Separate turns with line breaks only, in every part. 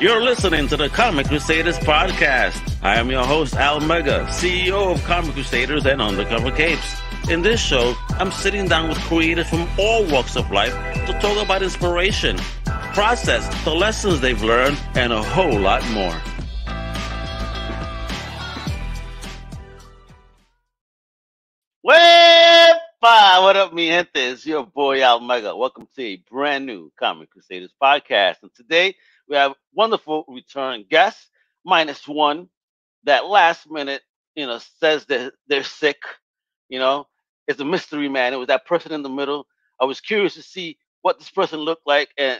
You're listening to the Comic Crusaders Podcast. I am your host, Al Mega, CEO of Comic Crusaders and Undercover Capes. In this show, I'm sitting down with creators from all walks of life to talk about inspiration, process, the lessons they've learned, and a whole lot more. What up, mi gente? It's your boy, Al Mega. Welcome to a brand new Comic Crusaders Podcast. And today, we have wonderful return guests, minus one that last minute, says that they're sick. It's a mystery man. It was that person in the middle. I was curious to see what this person looked like, and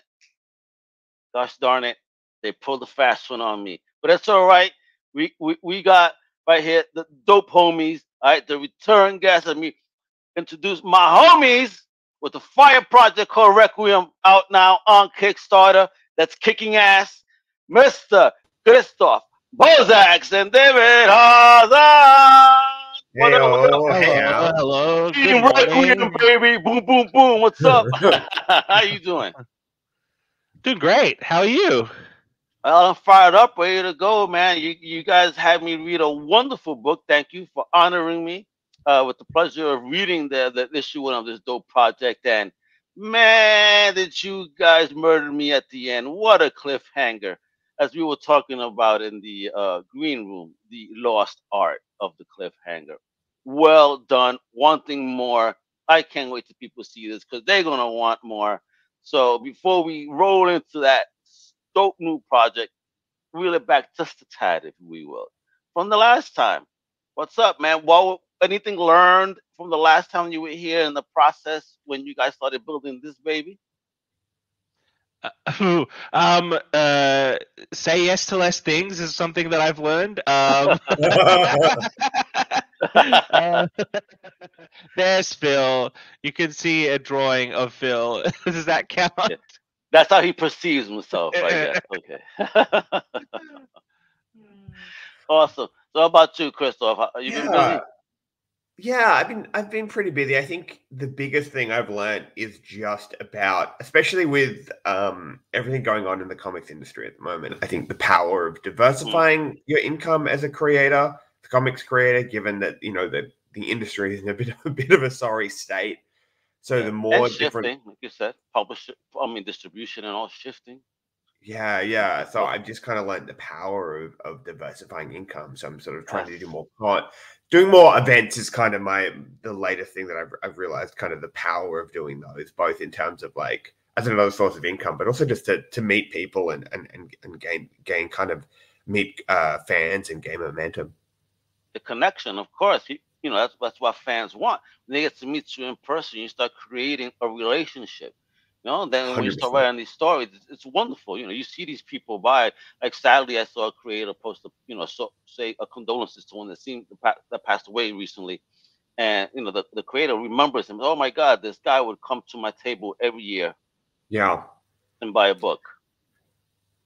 gosh darn it, they pulled a fast one on me. But that's all right. We got right here the dope homies. All right, the return guests. Let me introduce my homies with the fire project called Requiem out now on Kickstarter. That's kicking ass, Mr. Christof Bogacs and David Hazan.
Hello.
Team Requiem, baby. Boom, boom, boom. What's up? How you doing?
Doing great. How are you?
Well, I'm fired up, ready to go, man. You guys had me read a wonderful book. Thank you for honoring me with the pleasure of reading the issue one of this dope project. And man, did you guys murder me at the end. What a cliffhanger. As we were talking about in the green room, the lost art of the cliffhanger. Well done. Wanting more. I can't wait till people see this because they're going to want more. So before we roll into that dope new project, reel it back just a tad, if we will. From the last time, what's up, man? Anything learned from the last time you were here in the process when you guys started building this baby?
Say yes to less things is something that I've learned. There's Phil. You can see a drawing of Phil. Does that count?
Yeah. That's how he perceives himself, I guess. Okay. Awesome. So how about you, Christof? You been busy?
Yeah, I've been pretty busy. I think the biggest thing I've learned is just about, especially with everything going on in the comics industry at the moment, I think the power of diversifying your income as a creator, the comics creator, given that the industry is in a bit of a sorry state. So the more
and
different,
shifting, like you said, distribution and all shifting.
Yeah. So I've just kind of learned the power of diversifying income. So I'm sort of trying to do more doing more events is kind of the latest thing that I've realized, kind of the power of doing those, both in terms of like as another source of income, but also just to meet people and gain kind of meet fans and gain momentum.
The connection, of course, that's what fans want. When they get to meet you in person, you start creating a relationship. Then when you start
100%.
writing these stories, it's wonderful. You see these people by. Like sadly, I saw a creator post say a condolences to one that passed away recently, and the creator remembers him. Oh my God, this guy would come to my table every year.
Yeah.
And buy a book.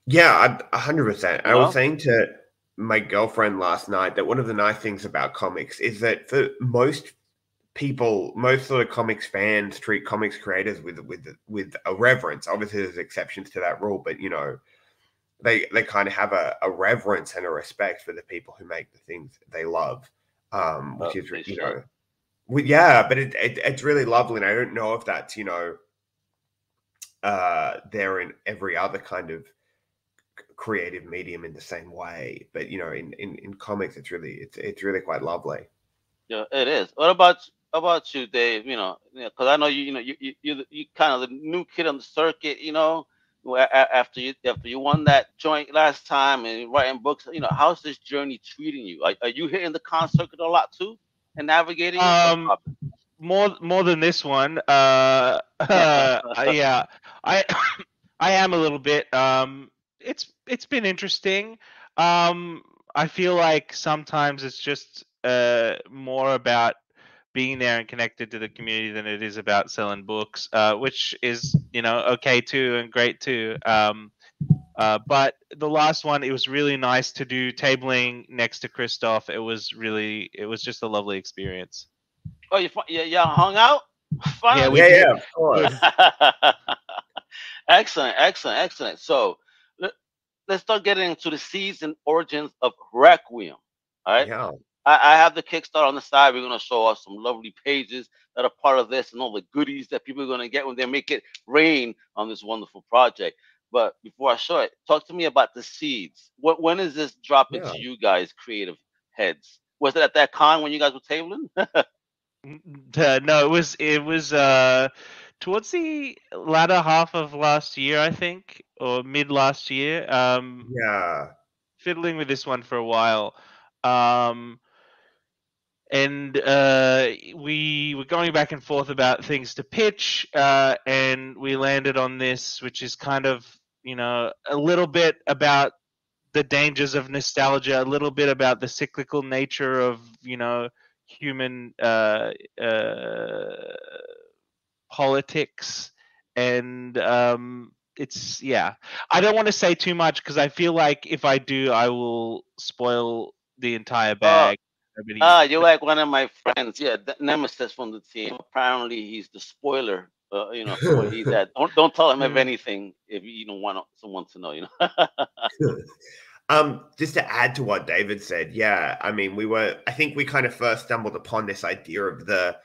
Yeah, 100%. I was saying to my girlfriend last night that one of the nice things about comics is that for most people, most sort of comics fans treat comics creators with a reverence. Obviously, there's exceptions to that rule, but they kind of have a reverence and a respect for the people who make the things they love, which is but it's really lovely. And I don't know if that's there in every other kind of creative medium in the same way, but in comics, it's really quite lovely.
Yeah, it is. What about you, Dave? Because I know you kind of the new kid on the circuit. After you won that joint last time and writing books, how's this journey treating you? Are you hitting the con circuit a lot too and navigating?
More than this one. Yeah, I am a little bit. It's been interesting. I feel like sometimes it's just more about being there and connected to the community than it is about selling books, which is okay too and great too. But the last one, it was really nice to do tabling next to Christof. It was just a lovely experience.
Oh, you hung out?
Finally.
Yeah, of course.
Excellent. So let's start getting into the seeds and origins of Requiem. All right.
Yeah.
I have the Kickstarter on the side. We're going to show us some lovely pages that are part of this and all the goodies that people are going to get when they make it rain on this wonderful project. But before I show it, talk to me about the seeds. When is this dropping to you guys, creative heads? Was it at that con when you guys were tabling?
No, it was towards the latter half of last year, I think, or mid last year.
Yeah.
Fiddling with this one for a while. And we were going back and forth about things to pitch, and we landed on this, which is kind of, a little bit about the dangers of nostalgia, a little bit about the cyclical nature of, human politics. And it's, I don't want to say too much because I feel like if I do, I will spoil the entire bag.
You're like one of my friends. Yeah, Nemesis from the team. Apparently, he's the spoiler. Where he's at. Don't tell him of anything if you don't want someone to know.
Just to add to what David said, yeah. I mean, I think we kind of first stumbled upon this idea of the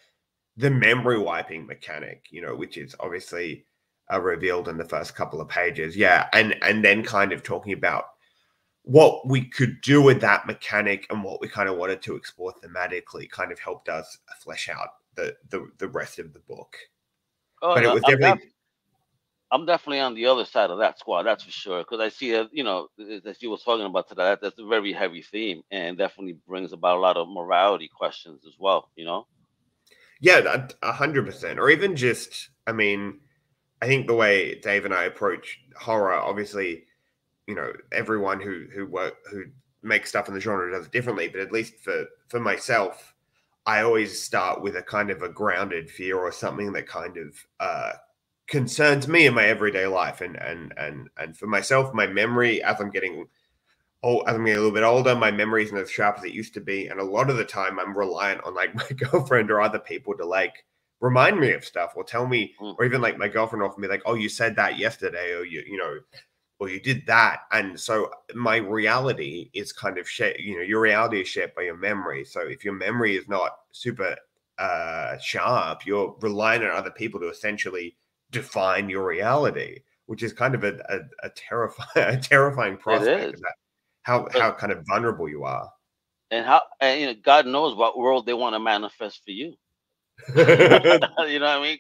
memory wiping mechanic, which is obviously revealed in the first couple of pages. Yeah, and then kind of talking about what we could do with that mechanic and what we kind of wanted to explore thematically kind of helped us flesh out the rest of the book.
Oh,
but
no,
it was definitely...
I'm definitely on the other side of that squad, that's for sure. Because I see, as you were talking about today, that's a very heavy theme and definitely brings about a lot of morality questions as well,
Yeah, 100%. Or even just, I mean, I think the way Dave and I approach horror, obviously, everyone who makes stuff in the genre does it differently. But at least for myself, I always start with a kind of a grounded fear or something that kind of concerns me in my everyday life. And for myself, my memory, as I'm getting a little bit older, my memory isn't as sharp as it used to be. And a lot of the time I'm reliant on like my girlfriend or other people to like remind me of stuff or tell me, or even like my girlfriend often be like, oh, you said that yesterday, or or you did that. And so my reality is kind of your reality is shaped by your memory. So if your memory is not super sharp, you're relying on other people to essentially define your reality, which is kind of a terrifying prospect about how kind of vulnerable you are.
And God knows what world they want to manifest for you. You know what I mean?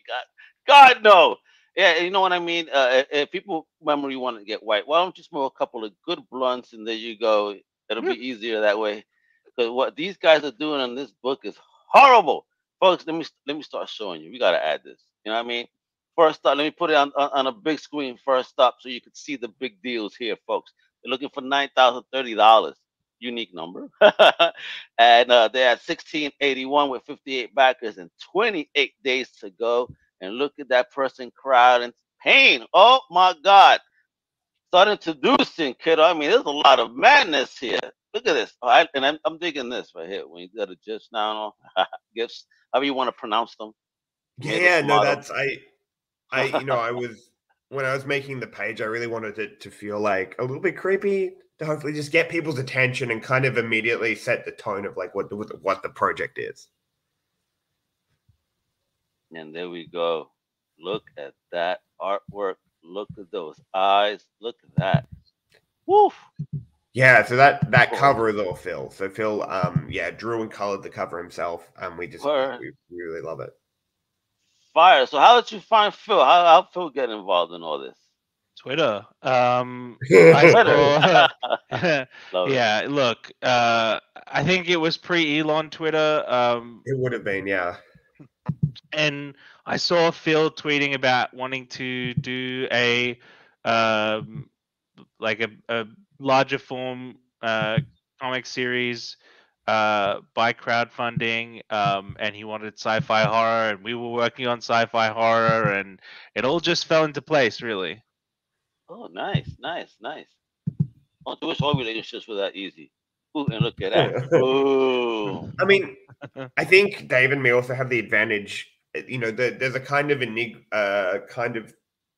God knows. Yeah, you know what I mean? If people memory want to get white, why don't you smoke a couple of good blunts and there you go. It'll be easier that way. Because what these guys are doing in this book is horrible. Folks, let me start showing you. We gotta add this. You know what I mean? First up, let me put it on a big screen first up so you can see the big deals here, folks. They're looking for $9,030. Unique number. And they're at 1681 with 58 backers and 28 days to go. And look at that person crowd in pain. Oh my God. Start introducing, kiddo. I mean, there's a lot of madness here. Look at this. I'm digging this right here. When you got a gifs now, gifts, however you want to pronounce them.
Yeah, no, that's I was when I was making the page, I really wanted it to feel like a little bit creepy to hopefully just get people's attention and kind of immediately set the tone of like what the project is.
And there we go. Look at that artwork. Look at those eyes. Look at that. Woof.
Yeah, so that cover is all Phil. So Phil, drew and colored the cover himself, and we really love it.
Fire. So how did you find Phil? How Phil get involved in all this?
Twitter.
Twitter.
Yeah, look, I think it was pre-Elon Twitter.
It would have been, yeah.
And I saw Phil tweeting about wanting to do a larger form comic series by crowdfunding, and he wanted sci-fi horror, and we were working on sci-fi horror, and it all just fell into place, really.
Oh, nice. I wish all relationships were that easy. Ooh, and look at that. Ooh.
I mean, I think Dave and me also have the advantage. There's a kind of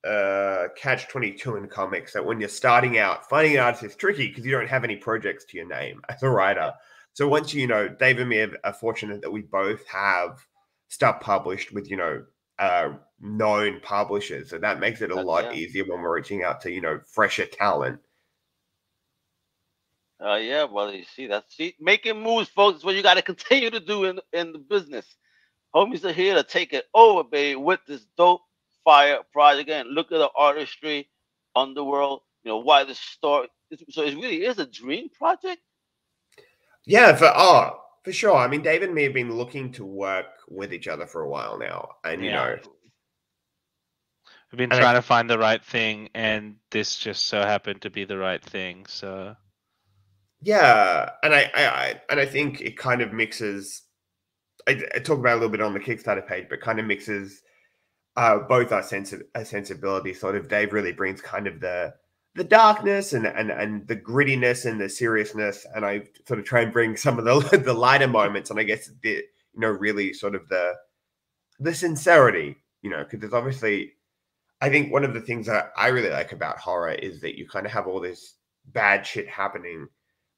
catch-22 in comics that when you're starting out, finding an artist is tricky because you don't have any projects to your name as a writer. So once Dave and me are fortunate that we both have stuff published with known publishers, so that makes it a lot easier when we're reaching out to fresher talent.
Yeah, well, you see, making moves, folks, is what you got to continue to do in the business. Homies are here to take it over, baby, with this dope fire project. Again, look at the artistry, Underworld, why the story. So it really is a dream project?
Yeah, for sure. I mean, Dave and me have been looking to work with each other for a while now. And, we've
been trying to find the right thing, and this just so happened to be the right thing. So
yeah, and I think it kind of mixes. I talk about it a little bit on the Kickstarter page, but kind of mixes both our sensibility. Sort of, Dave really brings kind of the darkness and the grittiness and the seriousness, and I sort of try and bring some of the lighter moments, and I guess really sort of the sincerity, because there's obviously. I think one of the things that I really like about horror is that you kind of have all this bad shit happening,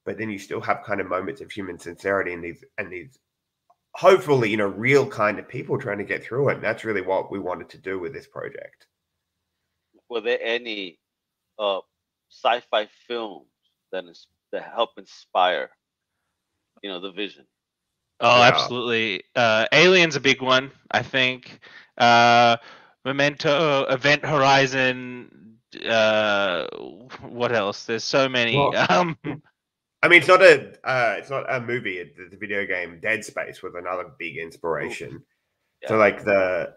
but then you still have kind of moments of human sincerity and these hopefully, real kind of people trying to get through it. And that's really what we wanted to do with this project.
Were there any sci-fi films that help inspire, the vision?
Oh, yeah. Absolutely. Alien's a big one, I think. Memento, Event Horizon. What else? There's so many.
Well, I mean, it's not a movie. The video game Dead Space was another big inspiration. Yeah. So like the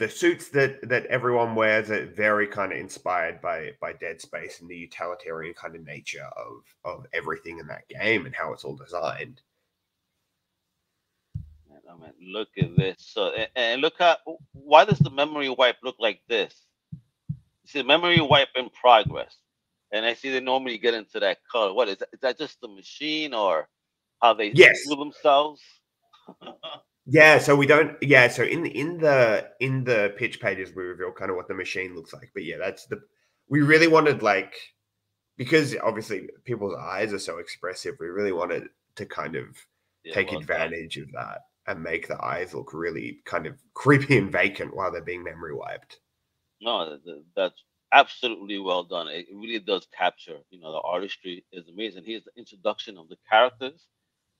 suits that everyone wears are very kind of inspired by Dead Space and the utilitarian kind of nature of everything in that game and how it's all designed.
I mean, look at this. So, and look why does the memory wipe look like this? You see, memory wipe in progress, and I see they normally get into that color. What is that? Is that just the machine, or how they do themselves?
Yeah, so we don't. Yeah, so in the pitch pages we reveal kind of what the machine looks like. But yeah, we really wanted because obviously people's eyes are so expressive. We really wanted to kind of take advantage of that and make the eyes look really kind of creepy and vacant while they're being memory wiped.
No, that's absolutely well done. It really does capture. The artistry is amazing. Here's the introduction of the characters.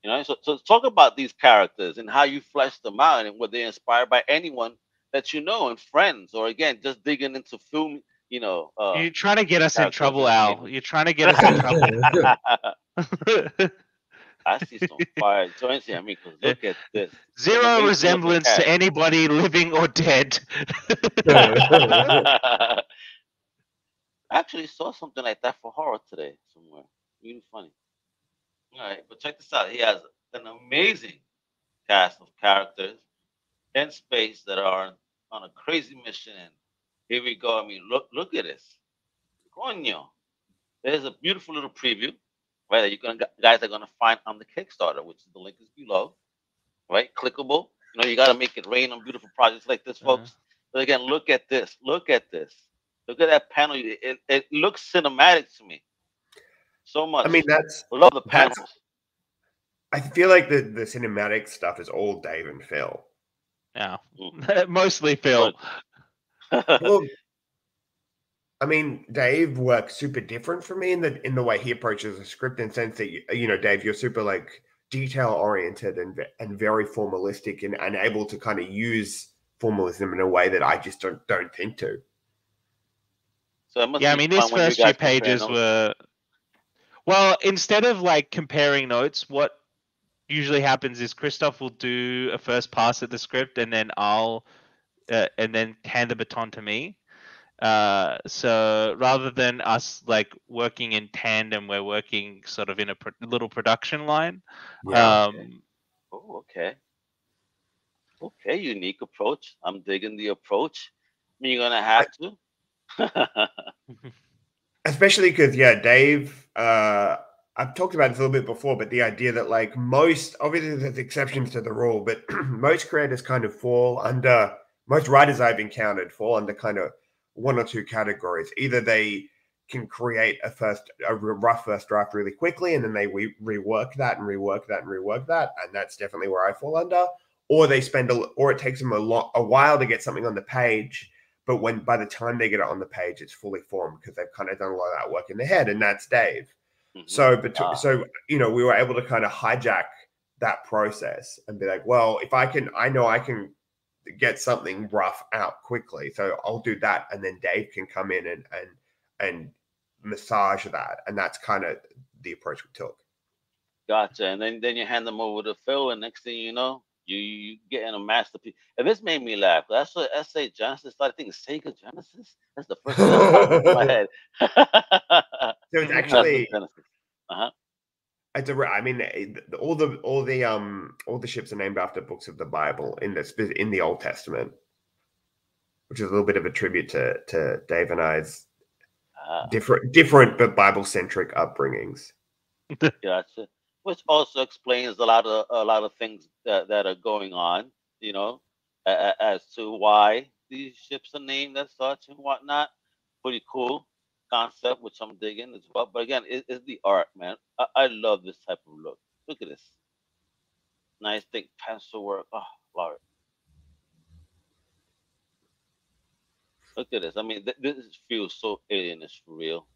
So talk about these characters and how you flesh them out and were they inspired by anyone that and friends, or again, just digging into film,
You're trying to get us in trouble, Al. You're trying to get us in trouble.
I see some fire joints here. I mean, look at this.
Zero resemblance to anybody living or dead.
I actually saw something like that for horror today somewhere. Really funny. All right, but check this out. He has an amazing cast of characters in space that are on a crazy mission. And here we go. I mean, look at this. Coño. There's a beautiful little preview, right, that you guys are going to find on the Kickstarter, which the link is below, right? Clickable. You got to make it rain on beautiful projects like this, folks. But again, look at this. Look at this. Look at that panel. It looks cinematic to me. So much.
I mean, I
love the panels.
I feel like the cinematic stuff is all Dave and Phil.
Yeah, mostly Phil.
Well, I mean, Dave works super different from me in the way he approaches a script, in the sense that Dave, you're super detail oriented and very formalistic and able to kind of use formalism in a way that I just don't think to.
So
these first few pages were. Well, instead of comparing notes, what usually happens is Christof will do a first pass at the script, and then I'll and then hand the baton to me. So rather than us working in tandem, we're working sort of in a little production line.
Yeah. Oh, okay. Okay, unique approach. I'm digging the approach. I mean, you're gonna have to.
Especially because, Dave, I've talked about this a little bit before, but the idea that like most, obviously there's exceptions to the rule, but most creators kind of fall under, most writers I've encountered fall under kind of one or two categories. Either they can create a rough first draft really quickly, and then they rework that and rework that and rework that, and that's definitely where I fall under. Or they spend or it takes them a while to get something on the page, but by the time they get it on the page, it's fully formed because they've kind of done a lot of that work in their head, and that's Dave.
Mm-hmm.
So we were able to kind of hijack that process and be like, well, I know I can get something rough out quickly, so I'll do that, and then Dave can come in and massage that, and that's kind of the approach we took.
Gotcha. And then you hand them over to Phil, and next thing you know, you getting a masterpiece. And this made me laugh. That's what S.A. Genesis started thinking. Sega Genesis. That's the first thing that popped into my head.
So it's actually
Genesis. Uh-huh.
I mean, all the ships are named after books of the Bible in the Old Testament, which is a little bit of a tribute to Dave and I's different but Bible centric upbringings.
Gotcha. Which also explains a lot of things that are going on, as to why these ships are named as such and whatnot. Pretty cool concept, which I'm digging as well. But again, it's the art, man. I love this type of look. Look at this. Nice thick pencil work. Oh, love it. Look at this. I mean, this feels so alienish for real.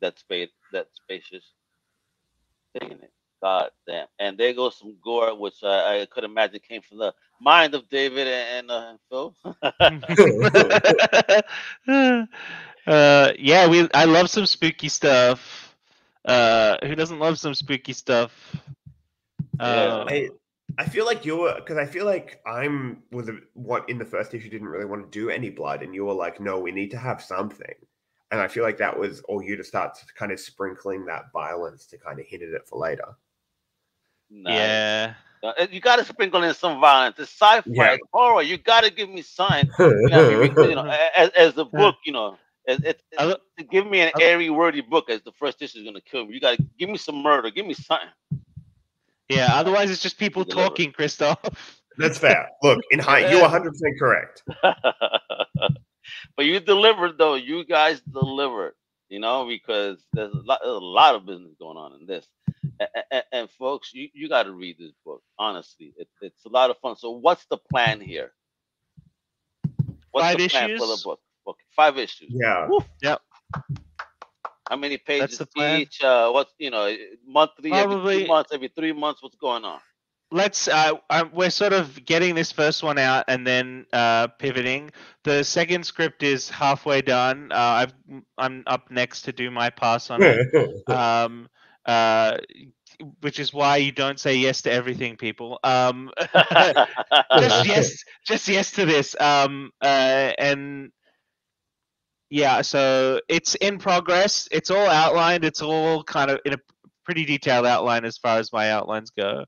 That spacious. Digging it. God damn. And there goes some gore, which I could imagine came from the mind of David and Phil.
I love some spooky stuff. Who doesn't love some spooky stuff?
I feel like because I feel like I'm what in the first issue didn't really want to do any blood, and you were like, no, we need to have something. And I feel like that was all you to start kind of sprinkling that violence to kind of hint at it for later.
Nice.
Yeah.
You got to sprinkle in some violence. It's sci-fi, it's horror. You got to give me something. As the book, to give me an airy, wordy book as the first issue is going to kill me. You got to give me some murder. Give me something.
Yeah, otherwise it's just people talking, Christof.
That's fair. Look, you're 100% correct.
But you delivered, though. You guys delivered, because there's a lot of business going on in this. And folks, you got to read this book. Honestly, it's a lot of fun. So what's the plan here? What's
5
the plan
issues?
for the book? Okay, 5 issues.
Yeah.
Woof.
Yep.
How many pages each?
What's
monthly,
probably,
every 2 months, every 3 months? What's going on?
We're sort of getting this first one out and then pivoting. The second script is halfway done. I'm up next to do my pass on it. Which is why you don't say yes to everything, people. Just yes to this. And yeah, so it's in progress. It's all outlined. It's all kind of in a pretty detailed outline as far as my outlines go.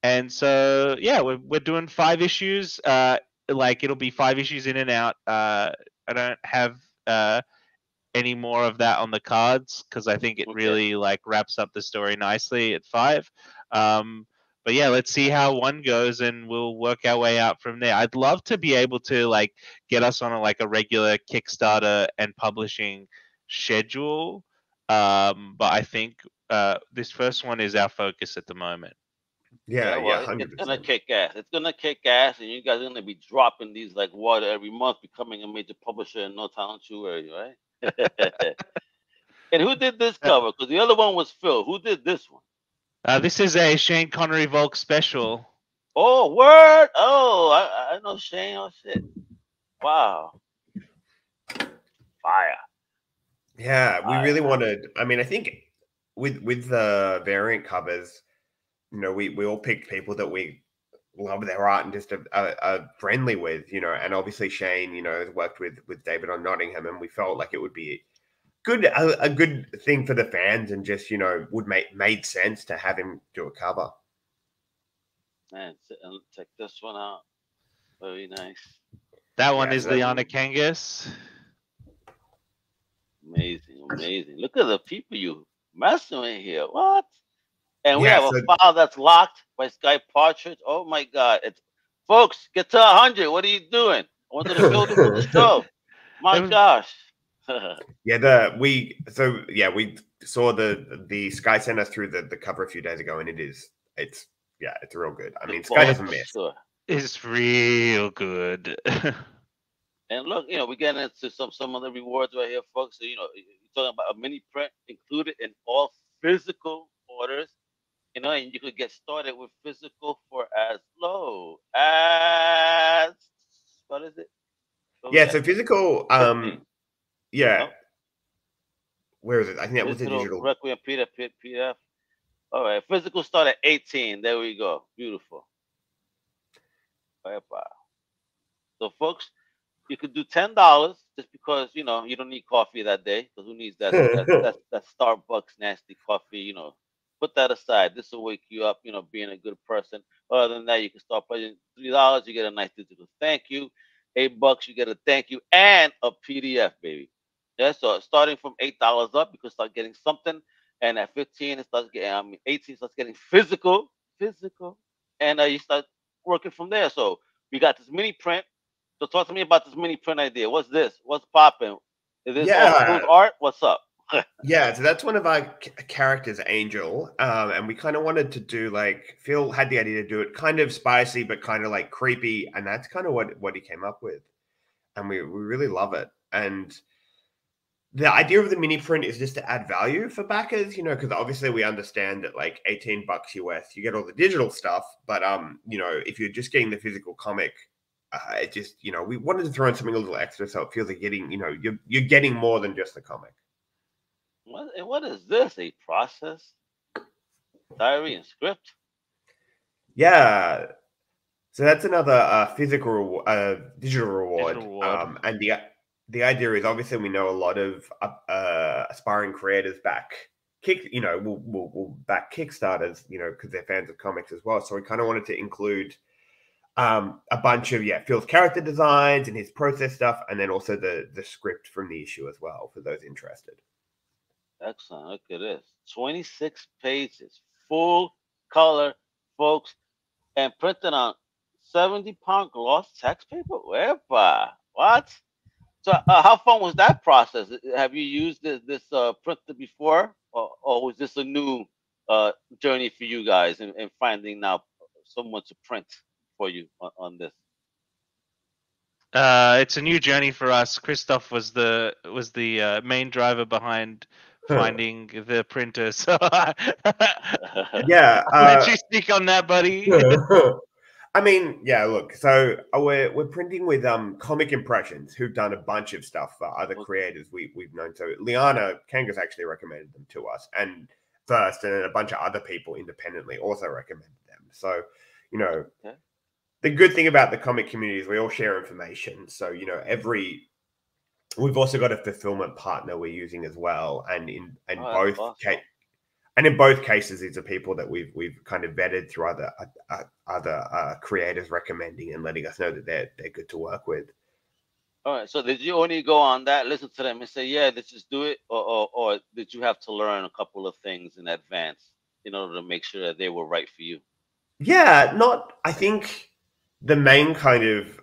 And so yeah, we're doing 5 issues. It'll be 5 issues in and out. I don't have any more of that on the cards because I think it really wraps up the story nicely at 5. But yeah, let's see how 1 goes, and we'll work our way out from there. I'd love to be able to get us on a regular Kickstarter and publishing schedule. But I think this first one is our focus at the moment.
Yeah, 100%.
It's gonna kick ass. It's gonna kick ass, and you guys are gonna be dropping these like water every month, becoming a major publisher in no time. Don't you worry, right? And who did this cover? Because the other one was Phil. Who did this one?
This is a Shane Connery Volk special.
Oh, word! Oh, I know Shane. Oh, shit. Wow. Fire.
Yeah, we really wanted... I mean, I think with the variant covers, we all picked people that we love their art and just are friendly with, and obviously Shane, has worked with David on Nottingham, and we felt like it would be a good thing for the fans and just, made sense to have him do a cover.
Man, check this one out. Very nice.
That one is Liana Kangas.
Amazing. Look at the people you messing with here. What? And we
Yeah,
have a file that's locked by Sky Partridge. Oh my God! It's folks, get to 100. What are you doing? I went to the building for the show. My gosh.
yeah, we saw the Sky sent us through the cover a few days ago, and it's real good. I mean, Sky doesn't miss.
Sure.
It's real good.
And look, we get into some of the rewards right here, folks. So, you're talking about a mini print included in all physical orders. And you could get started with physical for as low as what is it?
So physical,
15.
yeah.
No?
Where is it? I think that was the digital.
Requiem PDF. All right, physical start at 18. There we go. Beautiful. So, folks, you could do $10 just because you don't need coffee that day. Because who needs that that Starbucks nasty coffee? Put that aside. This will wake you up. Being a good person. Other than that, you can start pledging $3. You get a nice digital thank you. $8, you get a thank you and a PDF, baby. Yeah, so starting from $8 up, you can start getting something, and at 15, it starts getting. 18 starts getting physical, and you start working from there. So we got this mini print. So talk to me about this mini print idea. What's this? What's popping? Is this all art? What's up?
Yeah, so that's one of our characters, Angel, and we kind of wanted to do Phil had the idea to do it kind of spicy, but kind of creepy, and that's kind of what he came up with, and we really love it. And the idea of the mini print is just to add value for backers, because obviously we understand that $18 US, you get all the digital stuff, but if you're just getting the physical comic, it just we wanted to throw in something a little extra, so it feels like getting you're getting more than just the comic.
What is this? A process? Diary and script?
Yeah. So that's another physical digital reward. And the idea is obviously we know a lot of aspiring creators back will back Kickstarters, because they're fans of comics as well. So we kind of wanted to include a bunch of Phil's character designs and his process stuff, and then also the script from the issue as well for those interested.
Excellent. Look at this. 26 pages. Full color, folks. And printed on 70-pound gloss text paper? What? So how fun was that process? Have you used this printer before? Or was this a new journey for you guys in finding now someone to print for you on this?
It's a new journey for us. Christof was the main driver behind finding the printer. So
yeah,
I'll let you speak on that, buddy.
I mean, yeah. Look, so we're printing with Comic Impressions, who've done a bunch of stuff for other creators we've known. So Liana Kangas actually recommended them to us, and first, and then a bunch of other people independently also recommended them. So the good thing about the comic community is we all share information. So we've also got a fulfillment partner we're using as well, and in both cases, these are people that we've kind of vetted through other creators recommending and letting us know that they're good to work with.
All right. So did you only go on that, listen to them, and say, "Yeah, let's just do it," or did you have to learn a couple of things in advance in order to make sure that they were right for you?
Yeah, I think the main kind of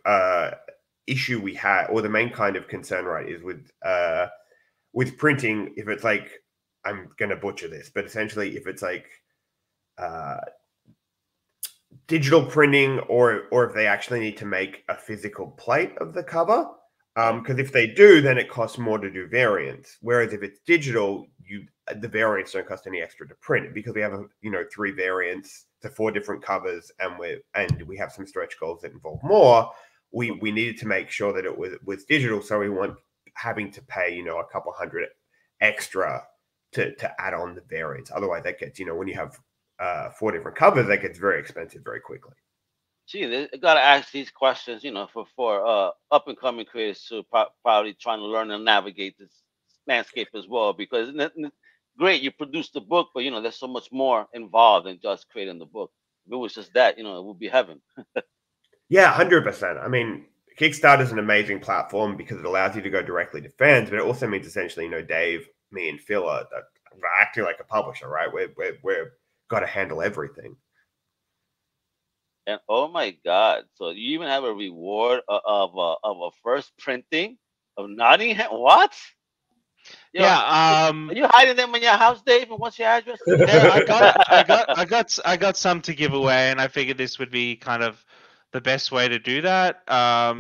issue we had, or the main kind of concern, right, is with printing. If it's I'm going to butcher this, but essentially if it's digital printing, or if they actually need to make a physical plate of the cover, because if they do, then it costs more to do variants. Whereas if it's digital, the variants don't cost any extra to print, because we have 3 variants to 4 different covers, and we have some stretch goals that involve more. We needed to make sure that it was digital, so we weren't having to pay a couple hundred extra to add on the variants. Otherwise, that gets when you have 4 different covers, that gets very expensive very quickly.
Gee, they gotta ask these questions, for up and coming creators who probably trying to learn and navigate this landscape as well. Because great, you produced the book, but there's so much more involved than just creating the book. If it was just that, it would be heaven.
Yeah, 100%. I mean, Kickstarter is an amazing platform because it allows you to go directly to fans, but it also means essentially, Dave, me, and Phil are acting like a publisher, right? We're got to handle everything.
And oh my God! So you even have a reward of a first printing of Nottingham. What? Yo,
Yeah.
are you hiding them in your house, Dave? And what's your address?
Yeah, I got some to give away, and I figured this would be kind of the best way to do that.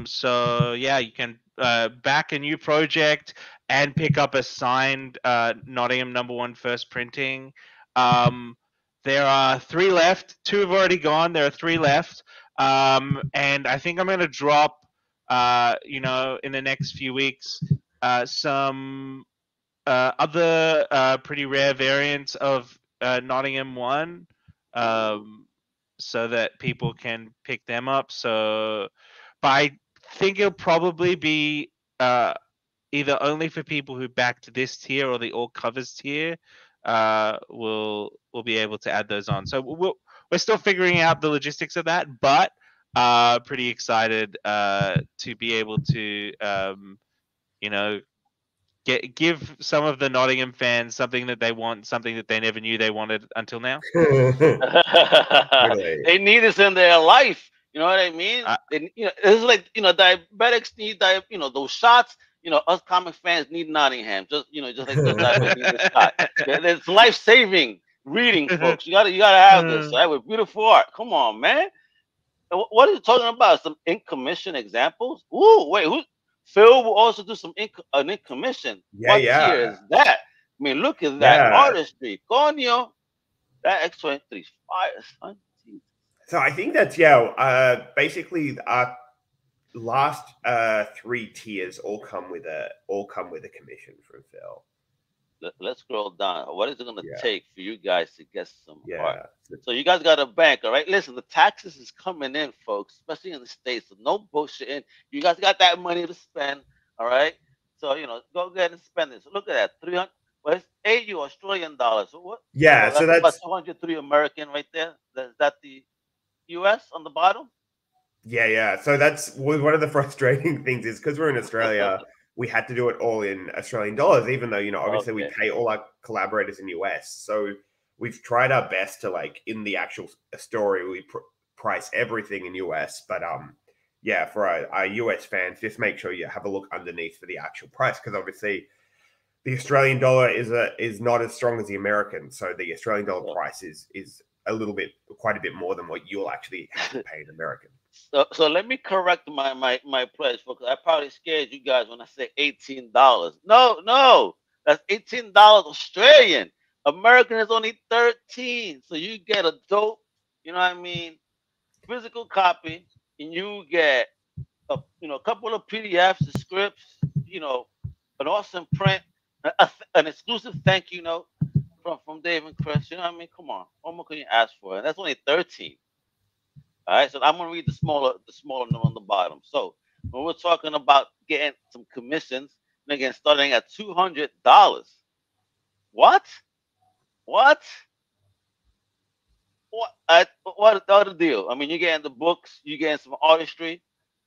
So yeah, you can back a new project and pick up a signed Nottingham #1 first printing. There are 3 left. 2 have already gone. There are 3 left. And I think I'm going to drop, in the next few weeks, some other pretty rare variants of Nottingham 1, so that people can pick them up. But I think it'll probably be either only for people who backed this tier or the all covers tier. We'll be able to add those on. So we're still figuring out the logistics of that, but pretty excited to be able to give some of the Nottingham fans something that they want, something that they never knew they wanted until now.
They need this in their life. You know what I mean? It's like diabetics need those shots. Us comic fans need Nottingham. Just like those diabetics need this shot. It's life saving reading, folks. You gotta have this, right? With beautiful art. Come on, man. What are you talking about? Some ink commission examples? Ooh, wait, who? Phil will also do some an ink commission. What tier is that? I mean, look at that artistry. Coño. That X-23 is fire, son.
So I think that's basically our last 3 tiers all come with a commission from Phil.
Let's scroll down. What is it going to take for you guys to get some art? So you guys got a bank, all right? Listen, the taxes is coming in, folks, especially in the States. So no bullshit. You guys got that money to spend, all right? So, go ahead and spend it. So look at that, 300. Well, it's AU, Australian dollars. So what?
Yeah, so that's
about 203 American right there. Is that the US on the bottom?
Yeah. So that's one of the frustrating things is because we're in Australia, we had to do it all in Australian dollars, even though, obviously we pay all our collaborators in US. So we've tried our best to, like, in the actual story, we price everything in US. But for our US fans, just make sure you have a look underneath for the actual price, because obviously the Australian dollar is not as strong as the American. So the Australian dollar price is quite a bit more than what you'll actually have to pay in American.
So let me correct my pledge, folks. I probably scared you guys when I say $18. No, that's $18 Australian. American is only 13. So you get a dope, physical copy, and you get a couple of PDFs, the scripts, an awesome print, an exclusive thank you note from Dave and Chris. You know what I mean? Come on, what more can you ask for? And that's only 13. All right, so I'm gonna read the smaller note on the bottom. So when we're talking about getting some commissions, and again starting at $200. What? What the deal? I mean, you're getting the books, you're getting some artistry.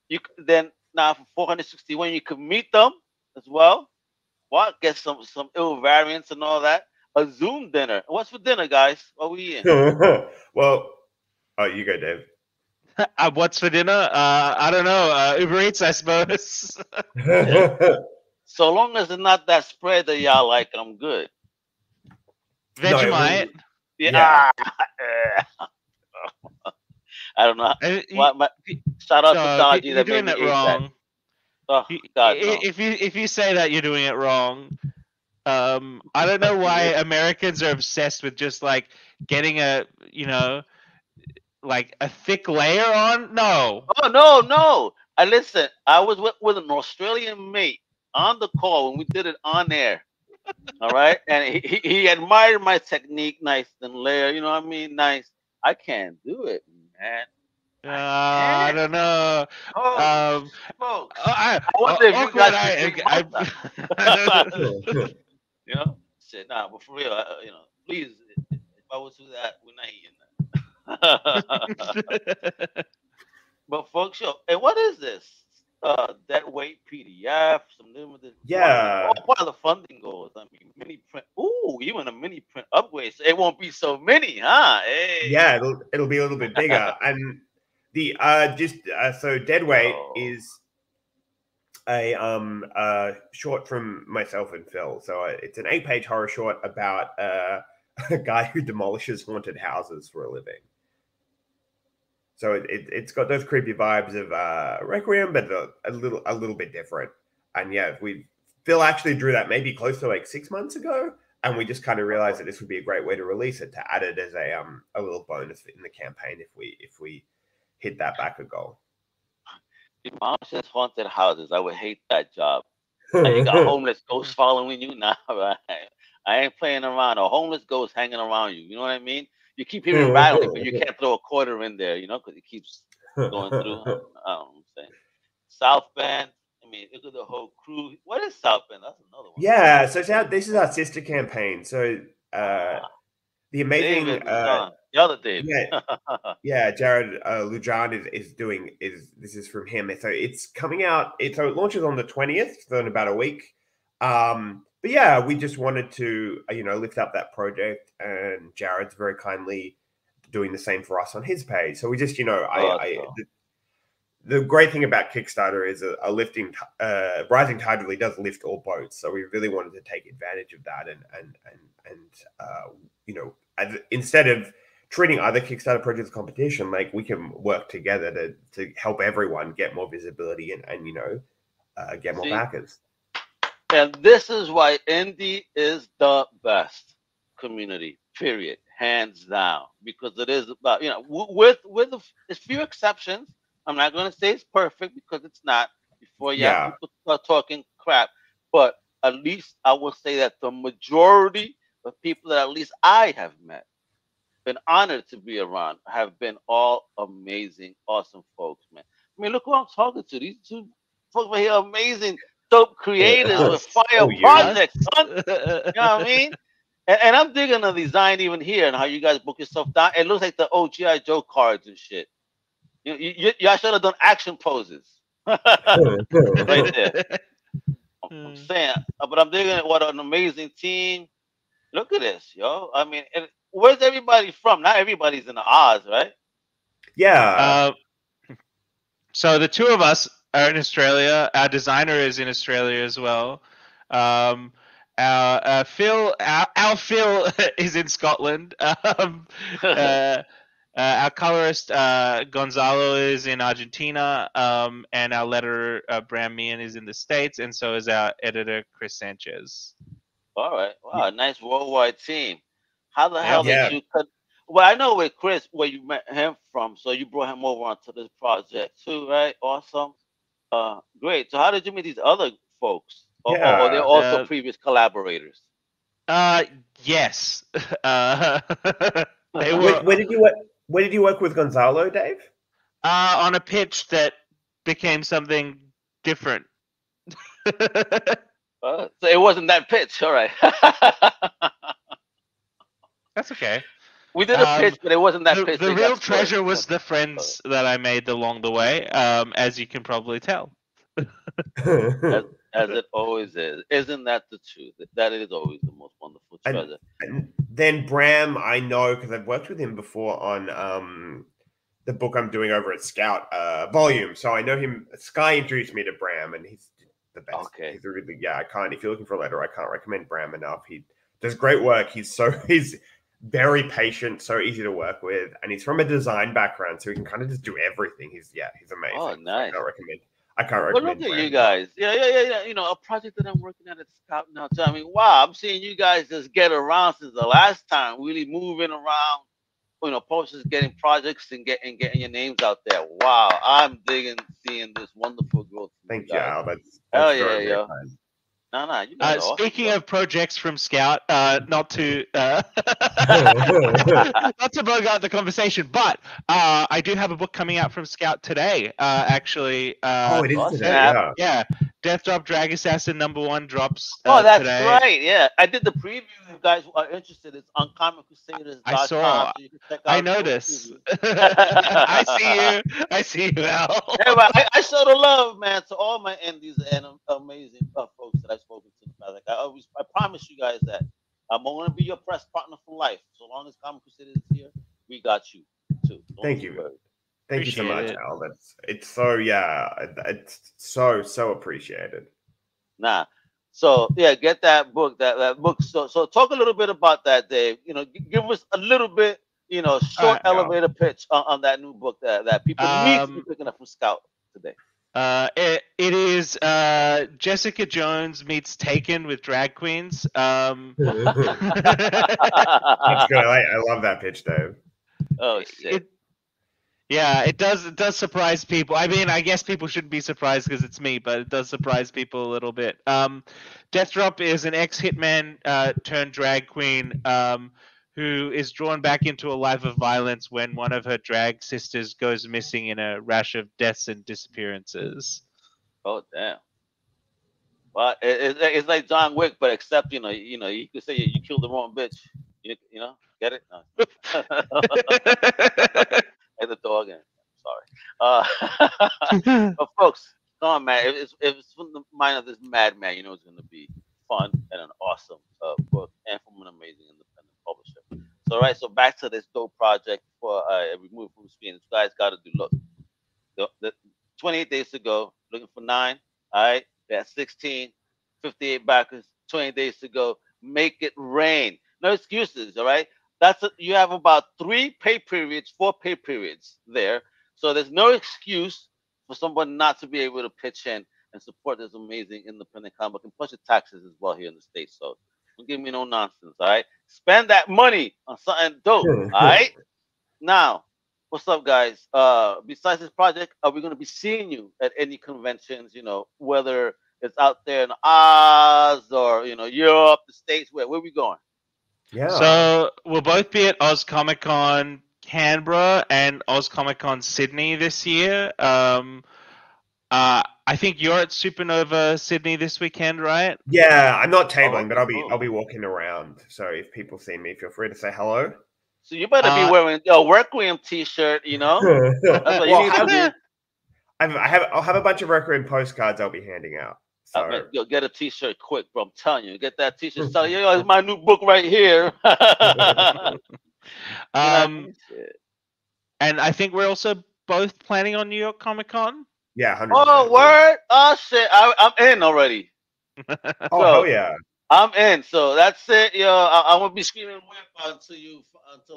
You then now for $461, you can meet them as well. What? Get some ill variants and all that. A Zoom dinner. What's for dinner, guys? What we in?
Well, you go, Dave.
What's for dinner? I don't know. Uber Eats, I suppose.
So long as it's not that spread that y'all like, I'm good.
Vegemite.
Yeah. I don't know. Shout out to Dodgy.
You're doing it wrong.
Oh, God, no.
If you say that, you're doing it wrong. I don't know why Americans are obsessed with just like getting like a thick layer on. No.
Oh no. Listen. I was with an Australian mate on the call when we did it on air. All right, and he admired my technique, nice and layer. You know what I mean? Nice. I can't do it, man.
I don't know.
I wonder if you guys shit. Nah, but for real, please, if I was to do that, we're not eating that. But folks, and what is this? Dead weight PDF, some limited.
Yeah.
All part of the funding goals. I mean, mini print. Ooh, even a so it won't be so many, huh? Hey.
Yeah, it'll be a little bit bigger. And the so Deadweight is a short from myself and Phil. So it's an 8-page horror short about a guy who demolishes haunted houses for a living. So it's got those creepy vibes of Requiem, but a little bit different. And yeah, Phil actually drew that maybe close to like 6 months ago, and we just kind of realized that this would be a great way to release it, to add it as a little bonus in the campaign if we hit that backer goal.
Demolishes haunted houses. I would hate that job. And you got homeless ghosts following you now, right? I ain't playing around. A homeless ghost hanging around you. You know what I mean? You keep hearing rattling, but you can't throw a quarter in there, because it keeps going through. I don't know what I'm saying. South Bend. I mean, look at the whole crew. What is South Bend? That's another one.
Yeah, so this is our sister campaign. So the amazing
David, the other David.
Yeah, Jared Lujan this is from him. So it's coming out. So it launches on the 20th, so in about a week. But yeah, we just wanted to lift up that project, and Jared's very kindly doing the same for us on his page. So we just the great thing about Kickstarter is a lifting rising tide really does lift all boats. So we really wanted to take advantage of that, and instead of treating other Kickstarter projects as competition, like we can work together to help everyone get more visibility and get more backers.
And this is why indie is the best community, period, hands down, because it is about, with a few exceptions. I'm not going to say it's perfect because it's not, before people start talking crap. But at least I will say that the majority of people that at least I have met, been honored to be around, have been all amazing, awesome folks, man. I mean, look who I'm talking to. These two folks right here, amazing, dope creators with fire projects, son. You know what I mean? And I'm digging the design even here and how you guys book yourself down. It looks like the old G.I. Joe cards and shit. Y'all should have done action poses. Right there. I'm saying. But I'm digging it. What an amazing team. Look at this, yo. I mean, where's everybody from? Not everybody's in the Oz, right?
Yeah.
So the two of us are in Australia. Our designer is in Australia as well. Our Phil is in Scotland. Our colorist Gonzalo is in Argentina, and our letterer Bram Meehan is in the States, and so is our editor Chris Sanchez.
All right, wow, nice worldwide team. How the hell did you? Well, I know with Chris where you met him from, so you brought him over onto this project too, right? Awesome, great. So how did you meet these other folks? Or they're also previous collaborators?
Yes.
They were. Where did you work with Gonzalo, Dave?
On a pitch that became something different.
So it wasn't that pitch, all right.
That's okay.
We did a pitch, but it wasn't that pitch.
The real treasure was the friends that I made along the way, as you can probably tell.
As it always is. Isn't that the truth? That is always the most wonderful treasure.
And then Bram, I know because I've worked with him before on the book I'm doing over at Scout Volume. So I know him. Sky introduced me to Bram, and he's the best.
Okay.
He's really, I can't. If you're looking for a letter, I can't recommend Bram enough. He does great work. He's very patient, so easy to work with, and he's from a design background, so he can kind of just do everything. He's amazing.
Oh, nice.
So I can't recommend.
Well, look at you guys. Yeah. A project that I'm working at Scout now. So, I mean, wow, I'm seeing you guys just get around since the last time, really moving around, posters, getting projects, and getting your names out there. Wow, I'm digging seeing this wonderful growth.
Thank you, Al. That's
hell yeah, yo. No, you guys are
speaking
awesome,
of projects from Scout, not to bug out the conversation, but I do have a book coming out from Scout today. Actually,
it is today.
Yeah, Death Drop Drag Assassin #1 drops.
That's
today.
right. Yeah, I did the preview. If you guys are interested, it's on comiccrusaders.shop.
I saw.
So
I noticed. I see you, Al.
Anyway, I show the love, man, to all my indies and amazing folks that I've spoken to. I promise you guys that I'm going to be your press partner for life. So long as Comic Crusaders is here, we got you too.
Thank you. Thank you so much, Al. It's so appreciated.
Nah. So yeah, get that book. That book. So talk a little bit about that, Dave. Give us a little bit, short elevator pitch on that new book that people need to be picking up from Scout today.
It is Jessica Jones meets Taken with drag queens.
That's good. I love that pitch, Dave.
Oh shit.
It does surprise people. I mean, I guess people shouldn't be surprised because it's me, but it does surprise people a little bit. Death Drop is an ex-hitman turned drag queen who is drawn back into a life of violence when one of her drag sisters goes missing in a rash of deaths and disappearances.
Oh damn! Well, it's like John Wick, but except you could say you killed the wrong bitch. You get it? No. Like the dog. Sorry. But folks, come on, man. If it's from the mind of this madman, it's going to be fun and an awesome book, and from an amazing independent publisher. So back to this dope project for remove from the screen. This guy's got to do. Look, the 28 days to go. Looking for 9. All right, that's 16, 58 backers. 20 days to go. Make it rain. No excuses. All right. You have about 4 pay periods there. So there's no excuse for someone not to be able to pitch in and support this amazing independent comic book, and plus your taxes as well here in the States. So don't give me no nonsense, all right? Spend that money on something dope, all right? Now, what's up, guys? Besides this project, are we going to be seeing you at any conventions, whether it's out there in Oz or, Europe, the States? Where are we going?
Yeah. So we'll both be at Oz Comic Con Canberra and Oz Comic Con Sydney this year. I think you're at Supernova Sydney this weekend, right?
Yeah, I'm not tabling, but I'll be walking around. So if people see me, feel free to say hello.
So you better be wearing a Requiem T-shirt, That's what you need to do.
I'll have a bunch of Requiem postcards I'll be handing out. So
you'll get a T-shirt quick, bro. I'm telling you, get that T-shirt. Tell you, it's my new book right here.
And I think we're also both planning on New York Comic Con.
Yeah, 100%.
Oh, word! Oh shit! I'm in already.
Hell yeah!
I'm in. So that's it, yo. I'm gonna be screaming whip until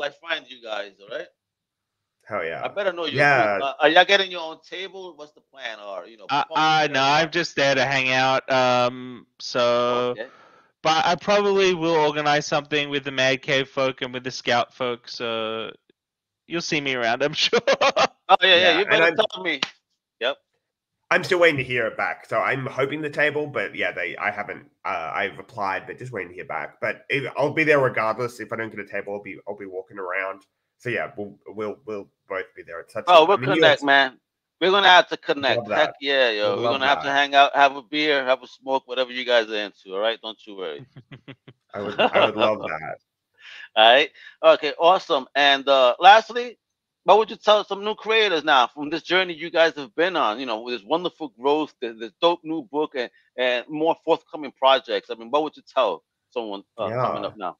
I find you guys. All right.
Hell yeah!
I better know you.
Yeah.
Are y'all getting your own table? What's the plan? Or
no, I'm just there to hang out. Okay. But I probably will organize something with the Mad Cave folk and with the Scout folk. So you'll see me around, I'm sure.
Oh yeah. You better tell me. Yep.
I'm still waiting to hear it back, so I'm hoping the table. But yeah, I haven't. I've applied, but just waiting to hear back. But I'll be there regardless. If I don't get a table, I'll be walking around. So yeah, we'll both be there.
We'll connect, man. We're gonna have to connect. Heck yeah, yo. We're gonna have to hang out, have a beer, have a smoke, whatever you guys are into. All right, don't you worry.
I would love that.
All right. Okay. Awesome. And lastly, what would you tell some new creators now from this journey you guys have been on? With this wonderful growth, this dope new book, and more forthcoming projects. I mean, what would you tell someone coming up now?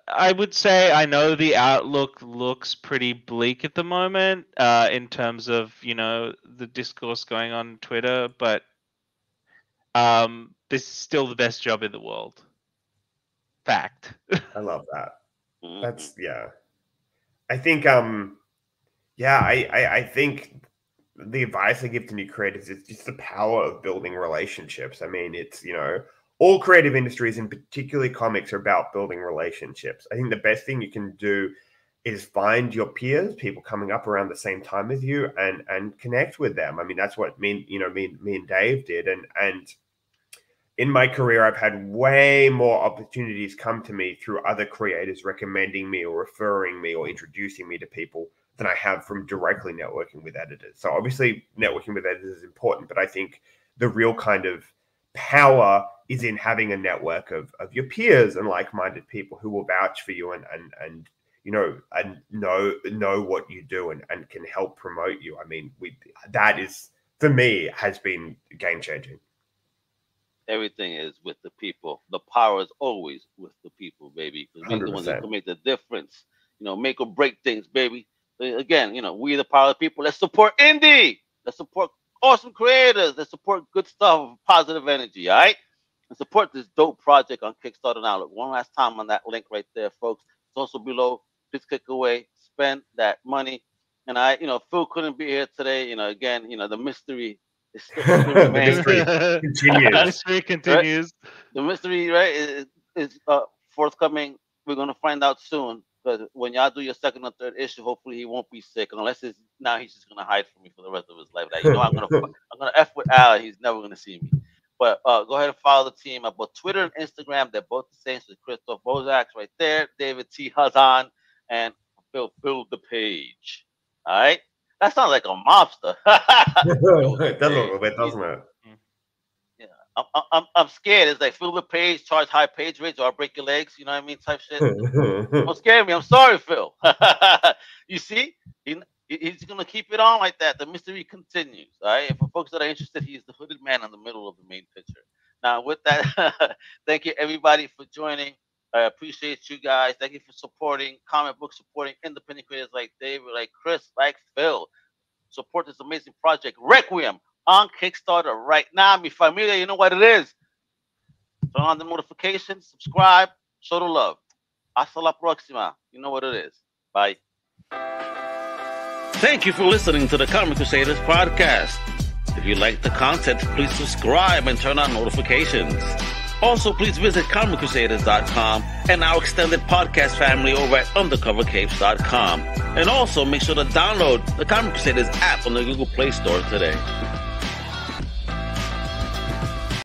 I would say I know the outlook looks pretty bleak at the moment in terms of, the discourse going on Twitter, but this is still the best job in the world. Fact.
I love that. That's, yeah. I think, I think the advice I give to new creators is just the power of building relationships. I mean, it's, all creative industries, and particularly comics, are about building relationships. I think the best thing you can do is find your peers, people coming up around the same time as you, and connect with them. I mean, that's what me and Dave did. And in my career, I've had way more opportunities come to me through other creators recommending me or referring me or introducing me to people than I have from directly networking with editors. So obviously networking with editors is important, but I think the real kind of power is in having a network of your peers and like-minded people who will vouch for you and know what you do and can help promote you. I mean, that is, for me, has been game changing.
everything is with the people. The power is always with the people, baby. Because we're the ones that can make the difference. Make or break things, baby. Again, we the power of the people. Let's support indie. Let's support awesome creators. Let's support good stuff, positive energy, all right? And support this dope project on Kickstarter now. Look, one last time on that link right there, folks. It's also below. Please click away. Spend that money. And Phil couldn't be here today. Again, the mystery is still
the mystery continues.
The mystery continues.
Right? The mystery, right, is forthcoming. We're gonna find out soon. Because when y'all do your second or third issue, hopefully he won't be sick. Unless now he's just gonna hide from me for the rest of his life. Like, I'm gonna F with Al. He's never gonna see me. But go ahead and follow the team at both Twitter and Instagram. They're both the same. So Christof Bogacs right there, David T, Hazan, and Phil the page. All right, that sounds like a mobster.
It does a little bit, doesn't it?
Yeah, I'm scared. It's like fill the page, charge high page rates, or I'll break your legs. You know what I mean? Type shit. Don't scare me. I'm sorry, Phil. You see, he's gonna keep it on like that. The mystery continues. All right. And for folks that are interested, he's the hooded man in the middle of the main picture. Now, with that, thank you everybody for joining. I appreciate you guys. Thank you for supporting comic book, supporting independent creators like David, like Chris, like Phil. Support this amazing project, Requiem, on Kickstarter right now. Mi familia, you know what it is. Turn on the notifications, subscribe, show the love. Hasta la próxima. You know what it is. Bye. Thank you for listening to the Comic Crusaders Podcast. If you like the content, please subscribe and turn on notifications. Also, please visit comiccrusaders.shop and our extended podcast family over at undercovercapes.com. And also, make sure to download the Comic Crusaders app on the Google Play Store today.